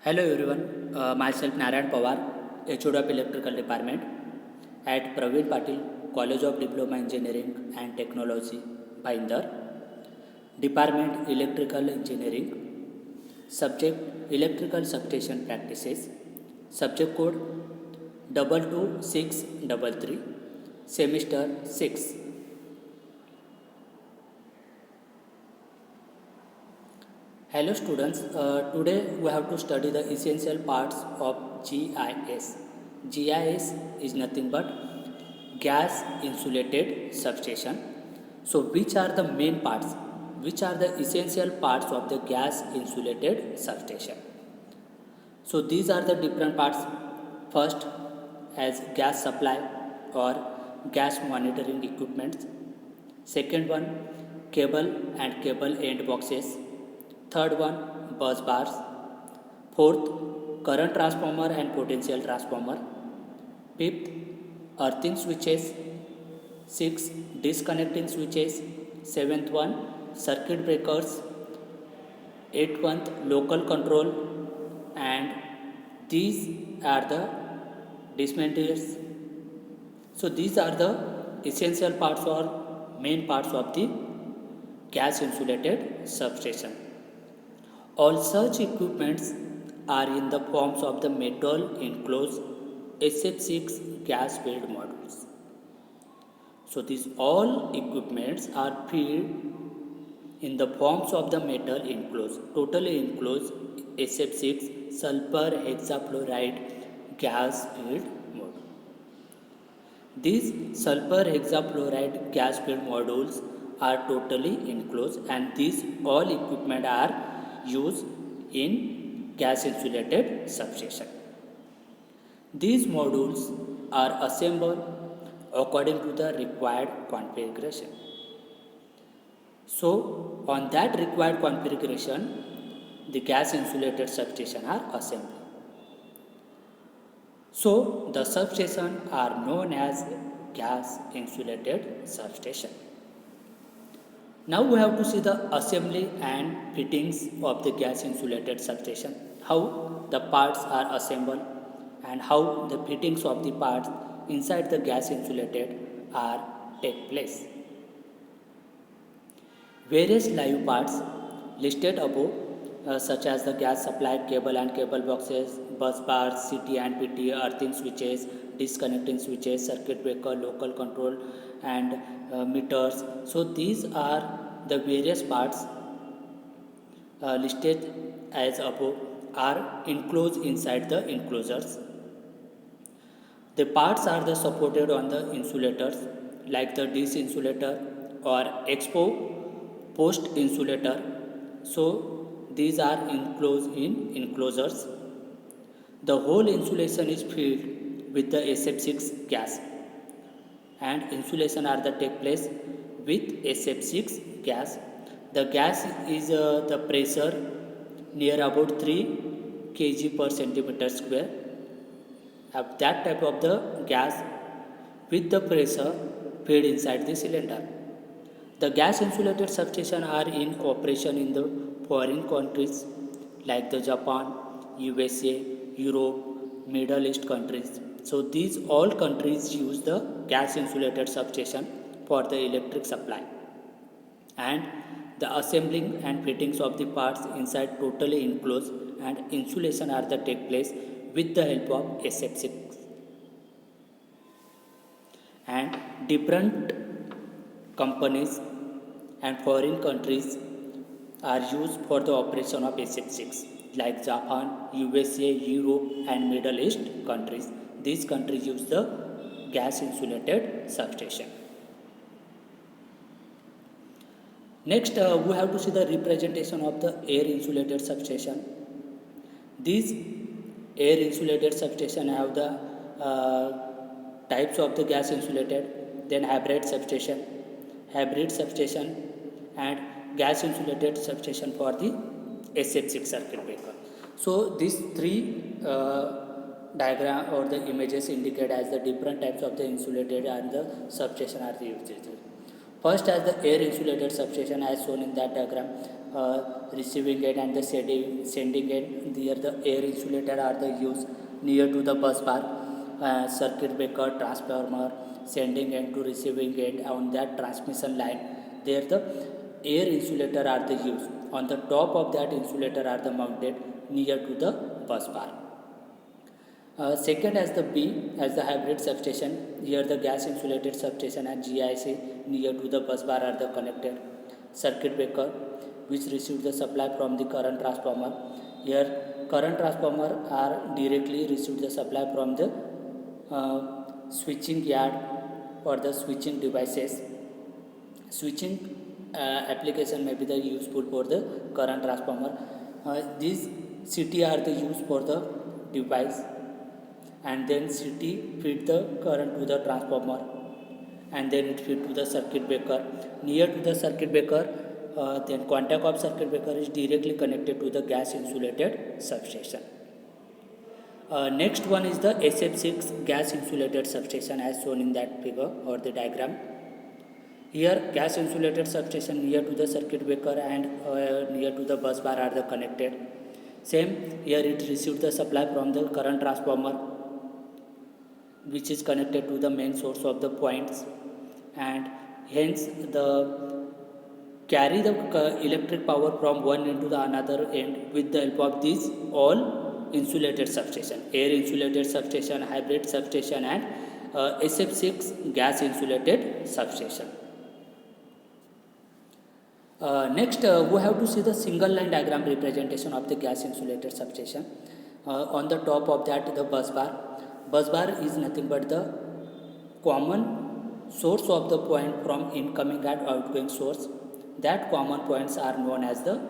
Hello everyone, myself Narayan Pawar, HOD of Electrical Department at Praveen Patil College of Diploma Engineering and Technology, Bhayandar, Department Electrical Engineering, Subject Electrical Substation Practices, Subject Code 22633, Semester 6. Hello students, today we have to study the essential parts of GIS. GIS is nothing but gas insulated substation. So which are the main parts? Which are the essential parts of the gas insulated substation? So these are the different parts. First, as gas supply or gas monitoring equipment. Second one, cable and cable end boxes. Third one, bus bars. Fourth, current transformer and potential transformer. Fifth, earthing switches. Sixth, disconnecting switches. Seventh one, circuit breakers. Eighth one, local control. And these are the dismantles. So these are the essential parts or main parts of the gas insulated substation. All such equipments are in the forms of the metal enclosed SF6 gas filled modules. So these all equipments are filled in the forms of the metal enclosed, totally enclosed SF6 sulfur hexafluoride gas filled module. These sulfur hexafluoride gas filled modules are totally enclosed, and these all equipment are used in gas insulated substation. These modules are assembled according to the required configuration. So on that required configuration, the gas insulated substation are assembled. So the substation are known as gas insulated substation. Now we have to see the assembly and fittings of the gas insulated substation, how the parts are assembled and how the fittings of the parts inside the gas insulated are take place. Various live parts listed above such as the gas supply, cable and cable boxes, bus bars, CT and PT, earthing switches, disconnecting switches, circuit breaker, local control and meters. So these are the various parts listed as above are enclosed inside the enclosures. The parts are the supported on the insulators like the disc insulator or expo post insulator. So these are enclosed in enclosures. The whole insulation is filled with the SF6 gas, and insulation are the take place with SF6 gas. The gas is the pressure near about 3 kg per centimeter square. Of that type of the gas with the pressure fed inside the cylinder. The gas insulated substation are in operation in the foreign countries like the Japan, USA, Europe, Middle East countries. So these all countries use the gas insulated substation for the electric supply, and the assembling and fittings of the parts inside totally enclosed and insulation are the take place with the help of SF6. And different companies and foreign countries are used for the operation of SF6 like Japan, USA, Europe and Middle East countries. These countries use the gas insulated substation. Next, we have to see the representation of the air insulated substation. These air insulated substation have the types of the gas insulated, then hybrid substation, and gas insulated substation for the SF6 circuit breaker. So these three diagram or the images indicate as the different types of the insulated and the substation are used. First, as the air insulated substation as shown in that diagram, receiving end and the sending end, here the air insulated are the used near to the bus bar, circuit breaker, transformer, sending end to receiving end on that transmission line. There the air insulator are the used. On the top of that insulator are the mounted near to the bus bar. Second, as the B, as the hybrid substation, here the gas insulated substation and GIC near to the bus bar are the connected. Circuit breaker, which receives the supply from the current transformer. Here, current transformer are directly receive the supply from the switching yard or the switching devices. Switching application may be the useful for the current transformer. These CT are the used for the device, and then CT feed the current to the transformer, and then it feed to the circuit breaker. Near to the circuit breaker, then contact of circuit breaker is directly connected to the gas insulated substation. Next one is the SF6 gas insulated substation as shown in that figure or the diagram. Here gas insulated substation near to the circuit breaker and near to the bus bar are the connected. Same here, it received the supply from the current transformer, which is connected to the main source of the points, and hence the carry the electric power from one end to the another end with the help of these all insulated substation, air insulated substation, hybrid substation, and SF6 gas insulated substation. Next, we have to see the single line diagram representation of the gas insulated substation. On the top of that, the bus bar. Bus bar is nothing but the common source of the point from incoming and outgoing source. That common points are known as the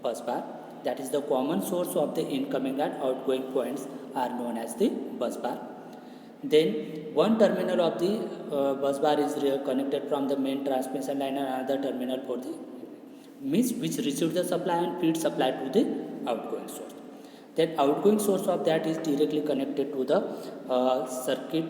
bus bar. That is the common source of the incoming and outgoing points are known as the bus bar. Then one terminal of the bus bar is connected from the main transmission line, and another terminal for the means which receives the supply and feed supply to the outgoing source. Then outgoing source of that is directly connected to the circuit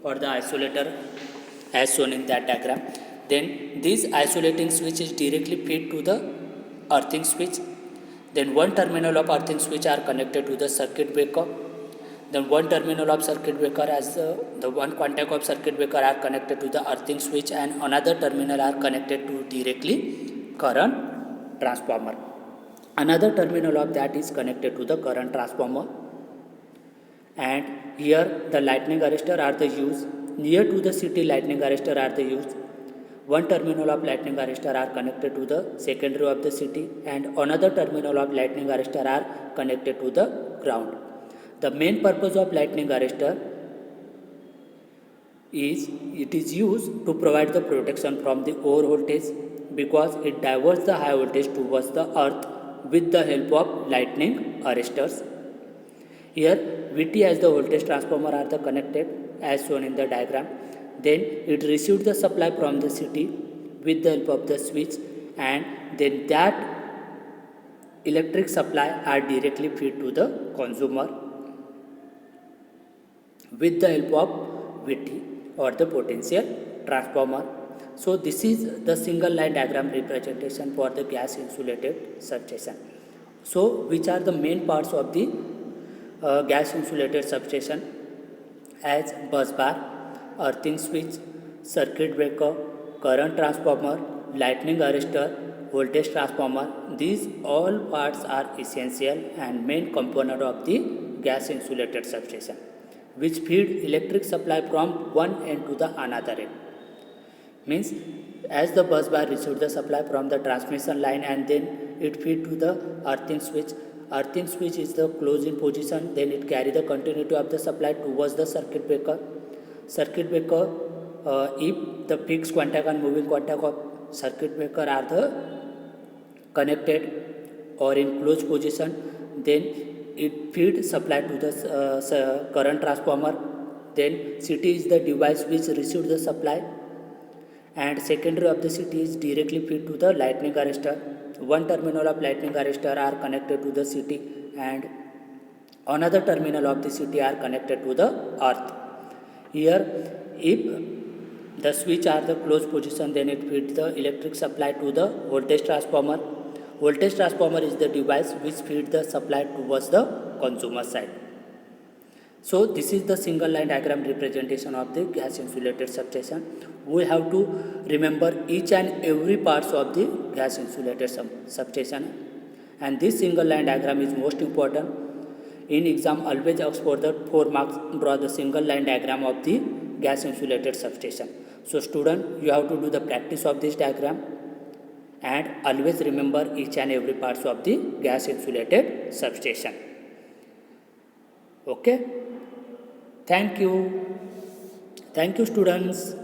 or the isolator as shown in that diagram. Then this isolating switch is directly fed to the earthing switch. Then one terminal of earthing switch are connected to the circuit breaker. Then one terminal of circuit breaker as the one contact of circuit breaker are connected to the earthing switch, and another terminal are connected to directly current transformer. Another terminal of that is connected to the current transformer, and here the lightning arrestor are the used. Near to the city lightning arrestor are the used. One terminal of lightning arrestor are connected to the secondary of the city, and another terminal of lightning arrestor are connected to the ground. The main purpose of lightning arrestor is it is used to provide the protection from the over voltage, because it diverts the high voltage towards the earth with the help of lightning arrestors. Here VT as the voltage transformer are the connected as shown in the diagram. Then it received the supply from the city with the help of the switch, and then that electric supply are directly fed to the consumer with the help of VT or the potential transformer. So this is the single line diagram representation for the gas insulated substation. So which are the main parts of the gas insulated substation? As bus bar, earthing switch, circuit breaker, current transformer, lightning arrestor, voltage transformer. These all parts are essential and main component of the gas insulated substation, which feed electric supply from one end to the another end. Means as the bus bar receives the supply from the transmission line, and then it feed to the earthing switch. Earthing switch is the closed in position, then it carry the continuity of the supply towards the circuit breaker. Circuit breaker, if the fixed contact and moving contact of circuit breaker are the connected or in closed position, then it feed supply to the current transformer. Then CT is the device which receives the supply, and secondary of the CT is directly fed to the lightning arrestor. One terminal of lightning arrestor are connected to the CT, and another terminal of the CT are connected to the earth. Here, if The switch are the closed position, then it feeds the electric supply to the voltage transformer. Voltage transformer is the device which feeds the supply towards the consumer side. So this is the single line diagram representation of the gas insulated substation. We have to remember each and every parts of the gas insulated substation, and this single line diagram is most important. In exam always ask for the 4 marks, draw the single line diagram of the gas insulated substation. So student, you have to do the practice of this diagram and always remember each and every parts of the gas insulated substation. Okay, thank you students.